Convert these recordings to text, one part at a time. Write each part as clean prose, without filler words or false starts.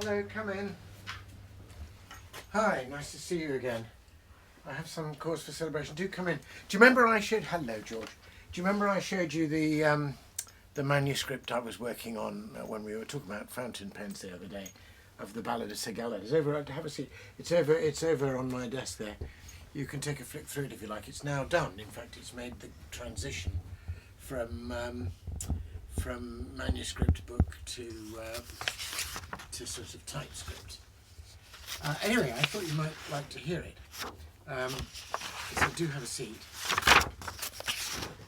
Hello, come in. Hi, nice to see you again. I have some cause for celebration. Do come in. Do you remember I showed... Hello, George. Do you remember I showed you the manuscript I was working on when we were talking about fountain pens the other day of the Ballad of Sir Galahad? It's over. Have a seat. It's over on my desk there. You can take a flick through it if you like. It's now done. In fact, it's made the transition from manuscript book to sort of typescript. Anyway, I thought you might like to hear it. So do have a seat.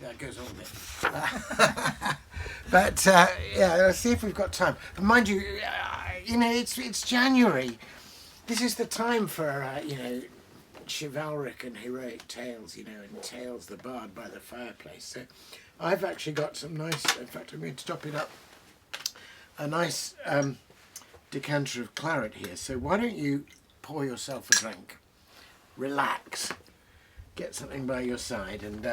Yeah, it goes on a bit. But yeah, let's see if we've got time. But mind you, it's January. This is the time for chivalric and heroic tales, and tales the bard by the fireplace. So I've actually got some nice. In fact, I'm going to top it up. A nice decanter of claret here. So why don't you pour yourself a drink, relax, get something by your side, and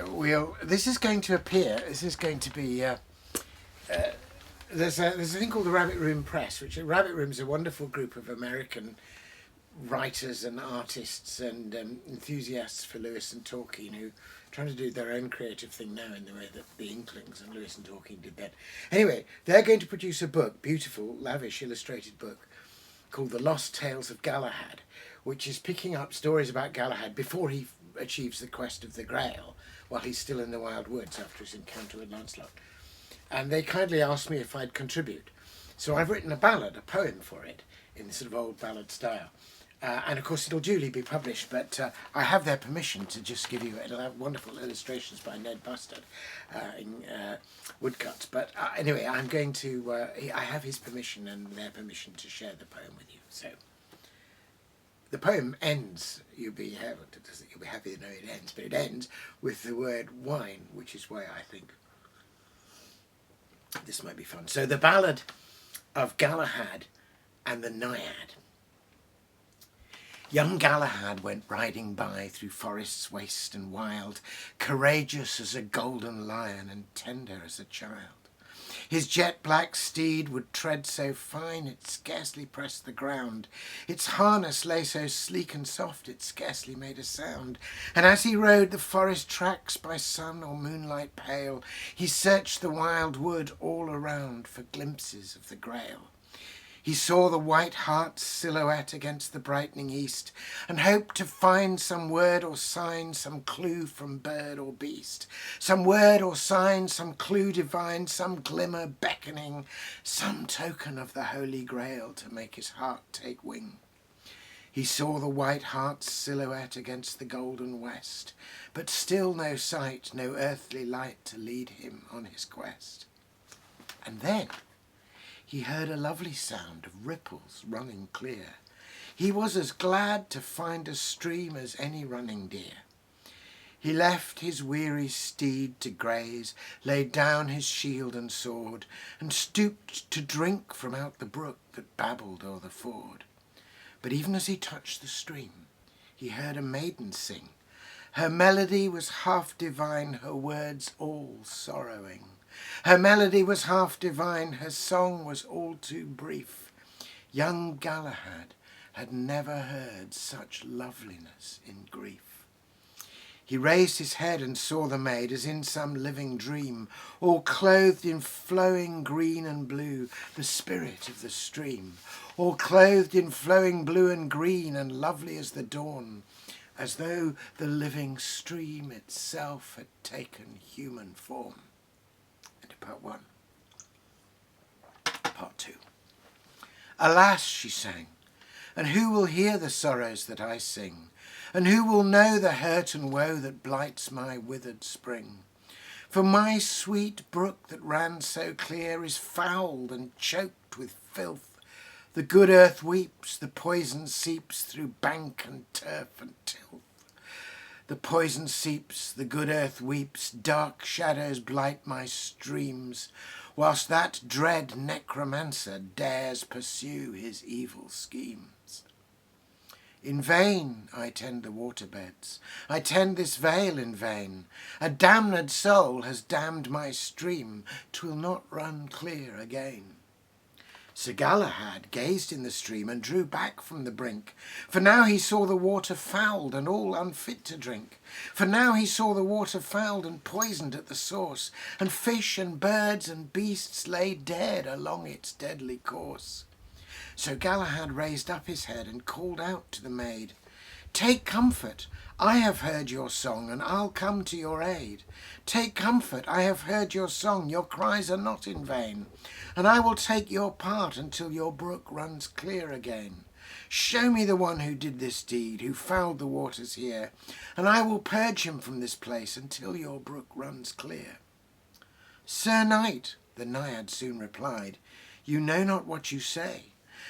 we'll. This is going to appear. This is going to be. There's a thing called the Rabbit Room Press, which Rabbit Room is a wonderful group of American writers and artists and enthusiasts for Lewis and Tolkien who are trying to do their own creative thing now in the way that the Inklings and Lewis and Tolkien did then. Anyway, they're going to produce a book, beautiful, lavish, illustrated book called The Lost Tales of Galahad, which is picking up stories about Galahad before he achieves the quest of the Grail, while he's still in the wild woods after his encounter with Lancelot. And they kindly asked me if I'd contribute. So I've written a ballad, a poem for it, in this sort of old ballad style. And of course it'll duly be published, but I have their permission to just give you, it'll have wonderful illustrations by Ned Bustard in woodcuts. But anyway, I'm going to, I have his permission and their permission to share the poem with you. So the poem ends, you'll be happy to know it ends, but it ends with the word wine, which is why I think this might be fun. So the Ballad of Galahad and the Naiad. Young Galahad went riding by through forests waste and wild, courageous as a golden lion and tender as a child. His jet-black steed would tread so fine it scarcely pressed the ground. Its harness lay so sleek and soft it scarcely made a sound. And as he rode the forest tracks by sun or moonlight pale, he searched the wild wood all around for glimpses of the Grail. He saw the white hart's silhouette against the brightening east, and hoped to find some word or sign, some clue from bird or beast. Some word or sign, some clue divine, some glimmer beckoning, some token of the Holy Grail to make his heart take wing. He saw the white hart's silhouette against the golden west, but still no sight, no earthly light to lead him on his quest. And then he heard a lovely sound of ripples running clear. He was as glad to find a stream as any running deer. He left his weary steed to graze, laid down his shield and sword, and stooped to drink from out the brook that babbled o'er the ford. But even as he touched the stream, he heard a maiden sing. Her melody was half divine, her words all sorrowing. Her melody was half divine, her song was all too brief. Young Galahad had never heard such loveliness in grief. He raised his head and saw the maid as in some living dream, all clothed in flowing green and blue, the spirit of the stream, all clothed in flowing blue and green and lovely as the dawn, as though the living stream itself had taken human form. Part 1. Part 2. Alas, she sang, and who will hear the sorrows that I sing? And who will know the hurt and woe that blights my withered spring? For my sweet brook that ran so clear is fouled and choked with filth. The good earth weeps, the poison seeps through bank and turf and tilth. The poison seeps, the good earth weeps, dark shadows blight my streams, whilst that dread necromancer dares pursue his evil schemes. In vain I tend the waterbeds, I tend this vale in vain. A damned soul has damned my stream, 'twill not run clear again. Sir Galahad gazed in the stream and drew back from the brink, for now he saw the water fouled and all unfit to drink. For now he saw the water fouled and poisoned at the source, and fish and birds and beasts lay dead along its deadly course. So Galahad raised up his head and called out to the maid, "Take comfort, I have heard your song, and I'll come to your aid. Take comfort, I have heard your song, your cries are not in vain, and I will take your part until your brook runs clear again. Show me the one who did this deed, who fouled the waters here, and I will purge him from this place until your brook runs clear." "Sir Knight," the Naiad soon replied, "you know not what you say.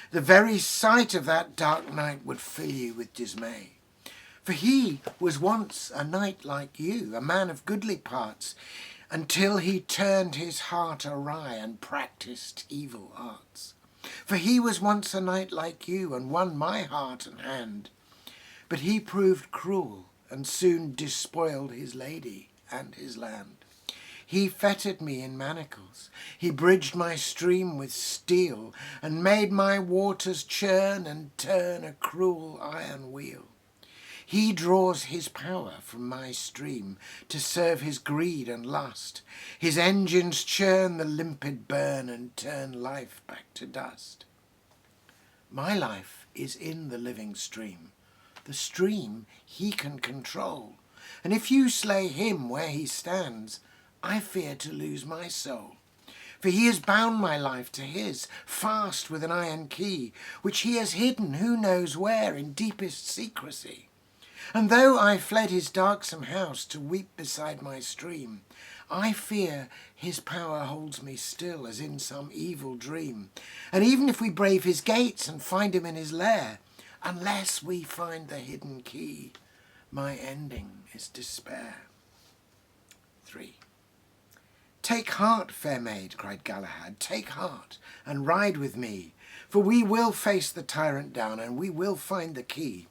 The very sight of that dark night would fill you with dismay. For he was once a knight like you, a man of goodly parts, until he turned his heart awry and practised evil arts. For he was once a knight like you, and won my heart and hand. But he proved cruel, and soon despoiled his lady and his land. He fettered me in manacles, he bridged my stream with steel, and made my waters churn and turn a cruel iron wheel. He draws his power from my stream to serve his greed and lust. His engines churn the limpid burn and turn life back to dust. My life is in the living stream. The stream he can control. And if you slay him where he stands, I fear to lose my soul. For he has bound my life to his, fast with an iron key, which he has hidden who knows where in deepest secrecy. And though I fled his darksome house to weep beside my stream, I fear his power holds me still as in some evil dream. And even if we brave his gates and find him in his lair, unless we find the hidden key, my ending is despair." 3. "Take heart, fair maid," cried Galahad, "take heart, and ride with me, for we will face the tyrant down, and we will find the key.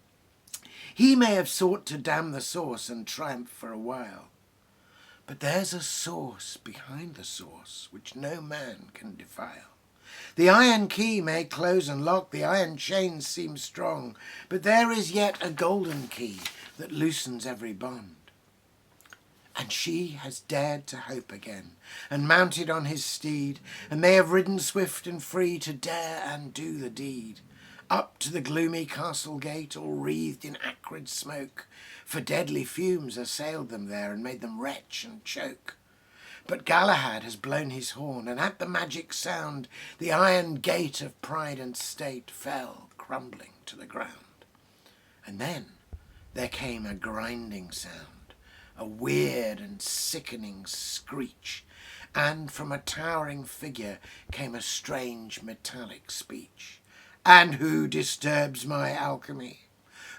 He may have sought to dam the source and triumph for a while, but there's a source behind the source which no man can defile. The iron key may close and lock, the iron chains seem strong, but there is yet a golden key that loosens every bond." And she has dared to hope again, and mounted on his steed, and they have ridden swift and free to dare and do the deed. Up to the gloomy castle gate, all wreathed in acrid smoke, for deadly fumes assailed them there and made them retch and choke. But Galahad has blown his horn, and at the magic sound the iron gate of pride and state fell crumbling to the ground. And then there came a grinding sound, a weird and sickening screech, and from a towering figure came a strange metallic speech. "And who disturbs my alchemy?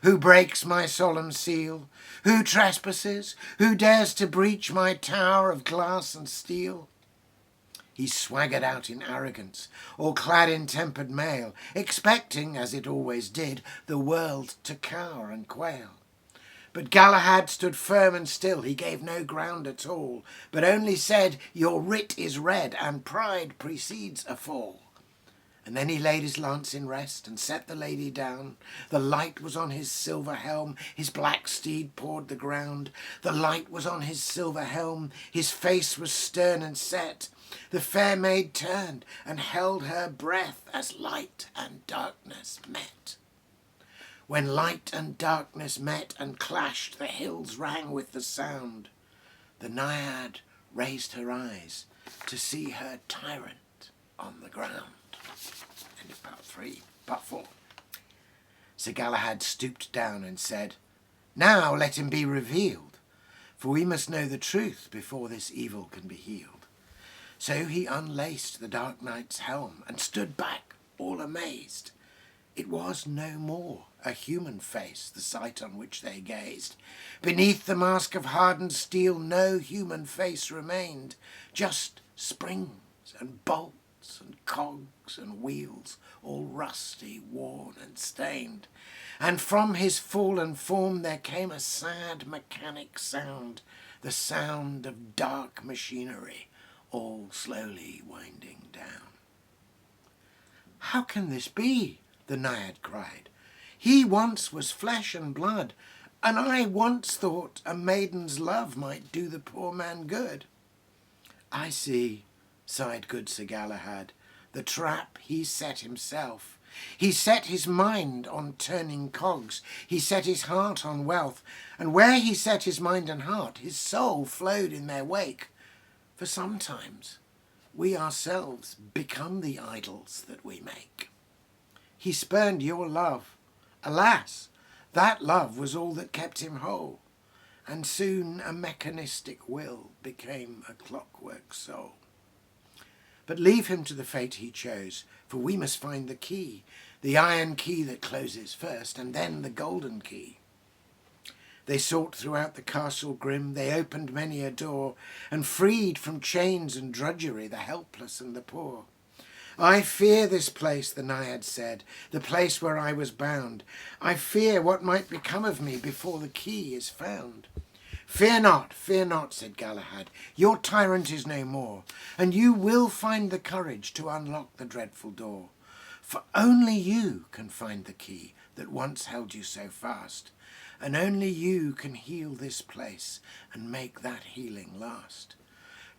Who breaks my solemn seal? Who trespasses? Who dares to breach my tower of glass and steel?" He swaggered out in arrogance, all clad in tempered mail, expecting, as it always did, the world to cower and quail. But Galahad stood firm and still, he gave no ground at all, but only said, "Your writ is read, and pride precedes a fall." And then he laid his lance in rest and set the lady down. The light was on his silver helm, his black steed pawed the ground. The light was on his silver helm, his face was stern and set. The fair maid turned and held her breath as light and darkness met. When light and darkness met and clashed, the hills rang with the sound. The Naiad raised her eyes to see her tyrant on the ground. End of part 3. Part 4. Sir Galahad stooped down and said, "Now let him be revealed, for we must know the truth before this evil can be healed." So he unlaced the Dark Knight's helm and stood back, all amazed. It was no more a human face, the sight on which they gazed. Beneath the mask of hardened steel no human face remained, just springs and bolts and cogs and wheels, all rusty, worn and stained. And from his fallen form there came a sad mechanic sound, the sound of dark machinery, all slowly winding down. "How can this be?" the Naiad cried. "He once was flesh and blood, and I once thought a maiden's love might do the poor man good." "I see," sighed good Sir Galahad, "the trap he set himself. He set his mind on turning cogs, he set his heart on wealth, and where he set his mind and heart, his soul flowed in their wake. For sometimes we ourselves become the idols that we make. He spurned your love. Alas, that love was all that kept him whole, and soon a mechanistic will became a clockwork soul. But leave him to the fate he chose, for we must find the key, the iron key that closes first, and then the golden key." They sought throughout the castle grim, they opened many a door, and freed from chains and drudgery the helpless and the poor. "I fear this place," the Naiad said, "the place where I was bound. I fear what might become of me before the key is found." Fear not," said Galahad, "your tyrant is no more, and you will find the courage to unlock the dreadful door. For only you can find the key that once held you so fast, and only you can heal this place and make that healing last.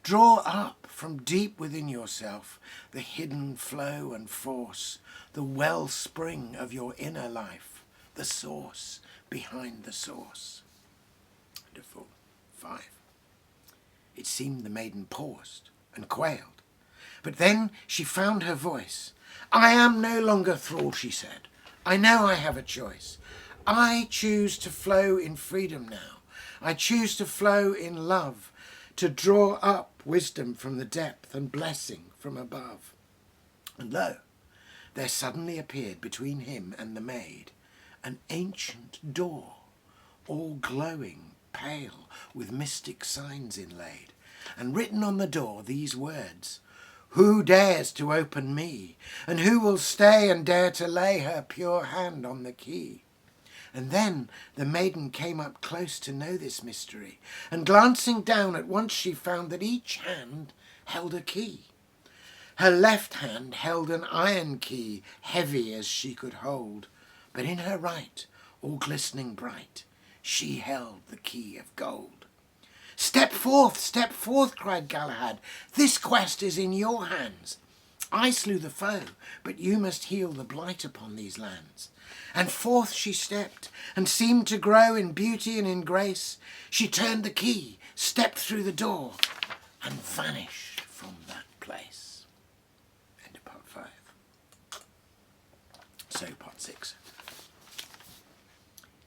Draw up from deep within yourself the hidden flow and force, the wellspring of your inner life, the source behind the source." 5. It seemed the maiden paused and quailed, but then she found her voice. "I am no longer thrall," she said. "I know I have a choice. I choose to flow in freedom now. I choose to flow in love, to draw up wisdom from the depth and blessing from above." And lo, there suddenly appeared between him and the maid an ancient door, all glowing, pale, with mystic signs inlaid, and written on the door these words: "Who dares to open me, and who will stay and dare to lay her pure hand on the key?" And then the maiden came up close to know this mystery, and glancing down at once she found that each hand held a key. Her left hand held an iron key, heavy as she could hold, but in her right, all glistening bright, she held the key of gold. Step forth," cried Galahad. "This quest is in your hands. I slew the foe, but you must heal the blight upon these lands." And forth she stepped, and seemed to grow in beauty and in grace. She turned the key, stepped through the door, and vanished from that place. End of part 5. So part 6.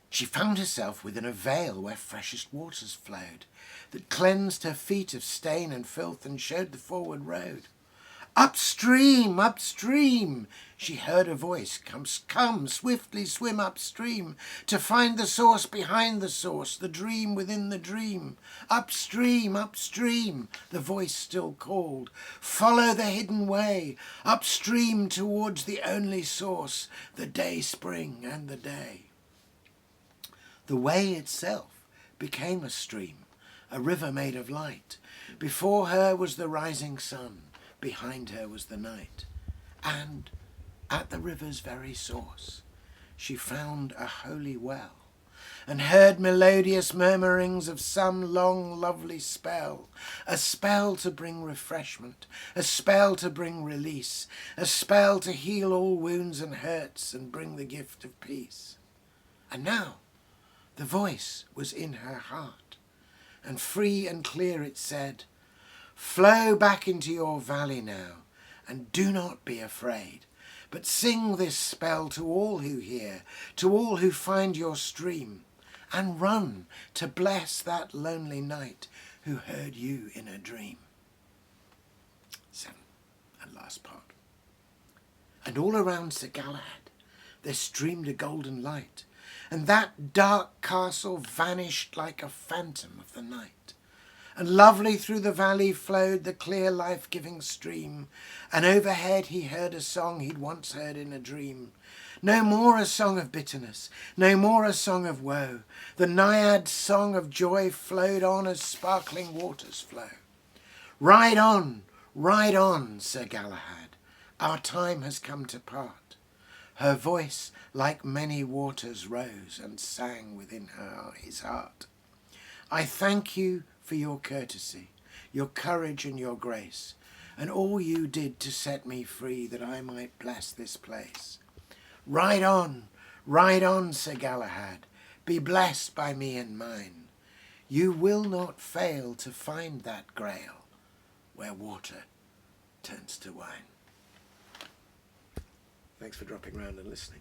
She found herself within a vale where freshest waters flowed, that cleansed her feet of stain and filth and showed the forward road. "Upstream, upstream!" she heard a voice. Come, swiftly swim upstream, to find the source behind the source, the dream within the dream. Upstream, upstream," the voice still called. "Follow the hidden way, upstream towards the only source, the day spring and the day." The way itself became a stream, a river made of light. Before her was the rising sun, behind her was the night. And at the river's very source she found a holy well, and heard melodious murmurings of some long lovely spell, a spell to bring refreshment, a spell to bring release, a spell to heal all wounds and hurts and bring the gift of peace. And now the voice was in her heart, and free and clear it said, "Flow back into your valley now, and do not be afraid, but sing this spell to all who hear, to all who find your stream, and run to bless that lonely knight who heard you in a dream." 7. And last part. And all around Sir Galahad there streamed a golden light, and that dark castle vanished like a phantom of the night. And lovely through the valley flowed the clear life-giving stream, and overhead he heard a song he'd once heard in a dream. No more a song of bitterness, no more a song of woe. The Naiad's song of joy flowed on as sparkling waters flow. Ride on, Sir Galahad. Our time has come to part. Her voice, like many waters, rose and sang within his heart. I thank you for your courtesy, your courage and your grace, and all you did to set me free that I might bless this place. Ride on, Sir Galahad, be blessed by me and mine. You will not fail to find that grail where water turns to wine. Thanks for dropping round and listening.